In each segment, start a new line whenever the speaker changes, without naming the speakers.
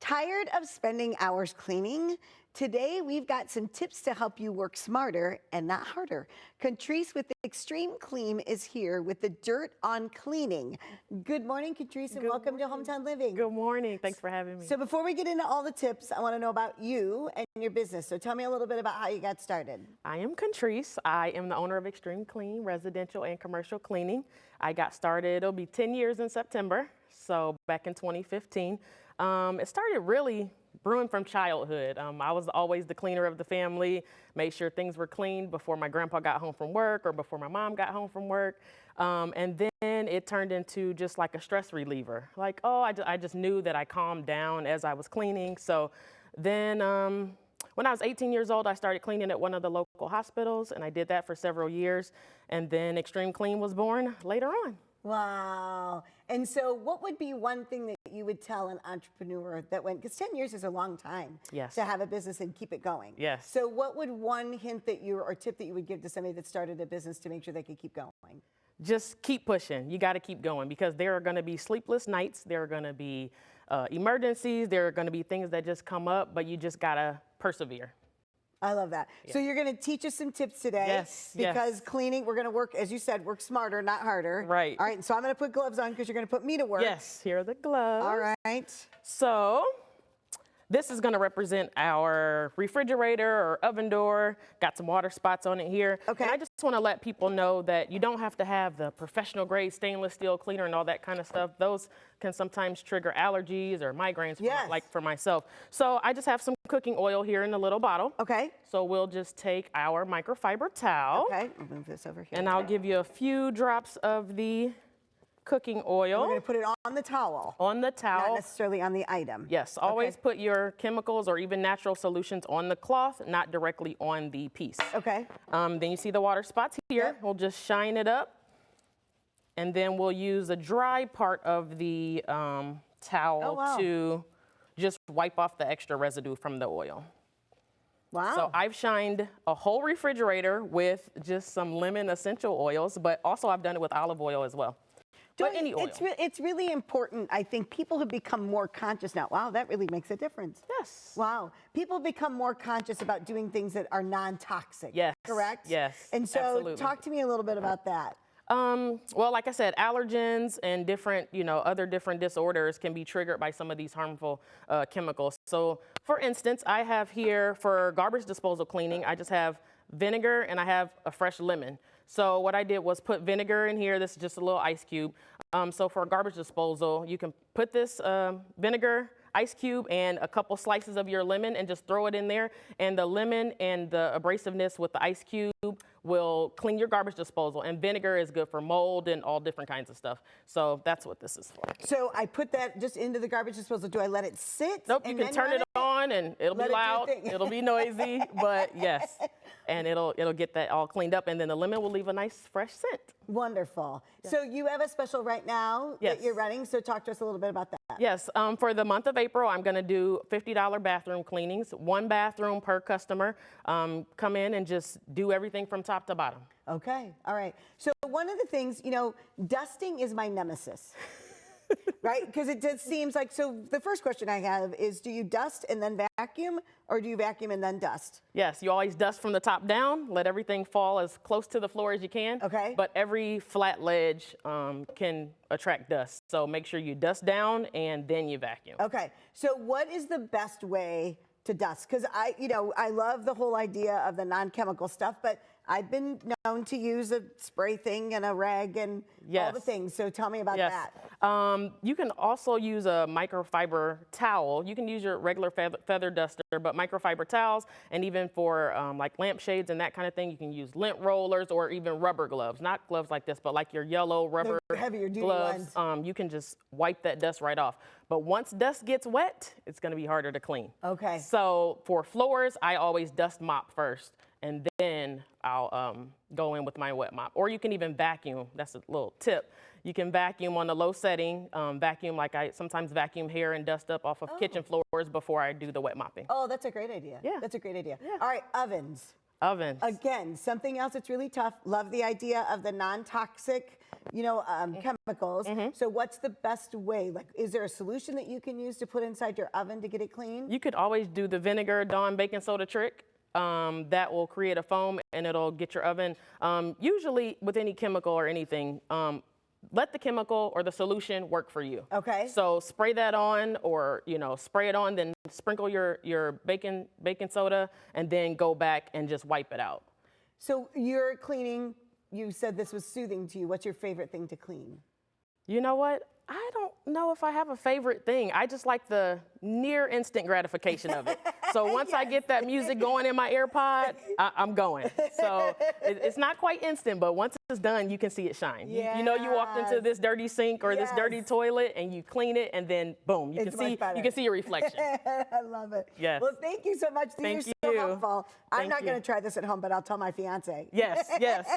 Tired of spending hours cleaning? Today, we've got some tips to help you work smarter and not harder. Contresse with Xtreme Clean is here with the dirt on cleaning. Good morning, Contresse, and welcome to Hometown Living.
Good morning. Thanks for having me.
So before we get into all the tips, I want to know about you and your business. So tell me a little bit about how you got started.
I am Contresse. I am the owner of Xtreme Clean, residential and commercial cleaning. I got started, it'll be 10 years in September, so back in 2015. It started really brewing from childhood. I was always the cleaner of the family, made sure things were clean before my grandpa got home from work or before my mom got home from work. And then it turned into just like a stress reliever. Like, oh, I just knew that I calmed down as I was cleaning. So then when I was 18 years old, I started cleaning at one of the local hospitals, and I did that for several years. And then Xtreme Clean was born later on.
Wow. And so what would be one thing that you would tell an entrepreneur that went, because 10 years is a long time to have a business and keep it going.
Yes.
So what would one hint that you, or tip that you would give to somebody that started a business to make sure they could keep going?
Just keep pushing. You got to keep going, because there are going to be sleepless nights. There are going to be emergencies. There are going to be things that just come up, but you just got to persevere.
I love that. Yeah. So you're going to teach us some tips today.
Yes.
Because cleaning, we're going to work, as you said, work smarter, not harder.
Right.
All right. So I'm going to put gloves on because you're going to put me to work.
Yes. Here are the gloves.
All right.
So this is going to represent our refrigerator or oven door. Got some water spots on it here.
Okay.
And I just want to let people know that you don't have to have the professional grade stainless steel cleaner and all that kind of stuff. Those can sometimes trigger allergies or migraines, like for myself. So I just have some cooking oil here in a little bottle.
Okay.
So we'll just take our microfiber towel.
Okay. I'll move this over here.
And I'll give you a few drops of the cooking oil.
We're going to put it on the towel.
On the towel.
Not necessarily on the item.
Yes, always put your chemicals or even natural solutions on the cloth, not directly on the piece.
Okay.
Then you see the water spots here. Yep. We'll just shine it up. And then we'll use the dry part of the towel to just wipe off the extra residue from the oil.
Wow.
So I've shined a whole refrigerator with just some lemon essential oils, but also I've done it with olive oil as well. But any oil.
It's really important. I think people have become more conscious now. Wow, that really makes a difference.
Yes.
Wow. People become more conscious about doing things that are non-toxic.
Yes.
Correct?
Yes.
And so
absolutely.
Talk to me a little bit about that.
Well, like I said, allergens and different, other different disorders can be triggered by some of these harmful chemicals. So, for instance, I have here for garbage disposal cleaning, I just have vinegar and I have a fresh lemon. So what I did was put vinegar in here. This is just a little ice cube. So for garbage disposal, you can put this vinegar, ice cube, and a couple slices of your lemon and just throw it in there. And the lemon and the abrasiveness with the ice cube will clean your garbage disposal. And vinegar is good for mold and all different kinds of stuff. So that's what this is for.
So I put that just into the garbage disposal. Do I let it sit?
Nope, you can turn it on and it'll be loud, it'll be noisy, but yes. And it'll get that all cleaned up, and then the lemon will leave a nice fresh scent.
Wonderful. Yeah. So you have a special right now that you're running, so talk to us a little bit about that.
Yes, for the month of April, I'm gonna do $50 bathroom cleanings, one bathroom per customer. Come in and just do everything from top to bottom.
Okay, all right. So one of the things, dusting is my nemesis. Right? Because it just seems like, so the first question I have is, do you dust and then vacuum, or do you vacuum and then dust?
Yes, you always dust from the top down, let everything fall as close to the floor as you can.
Okay.
But every flat ledge can attract dust. So make sure you dust down and then you vacuum.
Okay, so what is the best way to dust? Because I love the whole idea of the non-chemical stuff, but I've been known to use a spray thing and a rag and all the things. So tell me about that.
You can also use a microfiber towel. You can use your regular feather duster, but microfiber towels, and even for like lampshades and that kind of thing, you can use lint rollers or even rubber gloves. Not gloves like this, but like your yellow rubber
heavier duty
gloves. You can just wipe that dust right off. But once dust gets wet, it's going to be harder to clean.
Okay.
So for floors, I always dust mop first, and then I'll go in with my wet mop. Or you can even vacuum. That's a little tip. You can vacuum on the low setting, vacuum like I sometimes vacuum hair and dust up off of kitchen floors before I do the wet mopping.
Oh, that's a great idea.
Yeah.
That's a great idea.
Yeah.
All right, ovens.
Ovens.
Again, something else that's really tough. Love the idea of the non-toxic, chemicals. So what's the best way? Like, is there a solution that you can use to put inside your oven to get it clean?
You could always do the vinegar, Dawn baking soda trick. That will create a foam and it'll get your oven. Usually with any chemical or anything, let the chemical or the solution work for you.
Okay.
So spray that on, or spray it on, then sprinkle your baking soda, and then go back and just wipe it out.
So you're cleaning. You said this was soothing to you. What's your favorite thing to clean?
You know what? I don't know if I have a favorite thing. I just like the near instant gratification of it. So once I get that music going in my AirPod, I'm going. So it's not quite instant, but once it's done, you can see it shine. You know, you walked into this dirty sink or this dirty toilet and you clean it, and then boom, you can see your reflection.
I love it.
Yes.
Well, thank you so much. These are so helpful. I'm not going to try this at home, but I'll tell my fiance.
Yes, yes.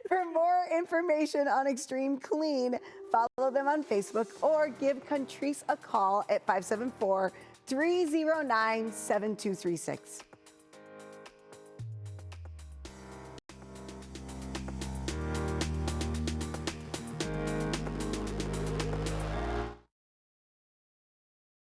For more information on Xtreme Clean, follow them on Facebook or give Contresse a call at 574-309-7236.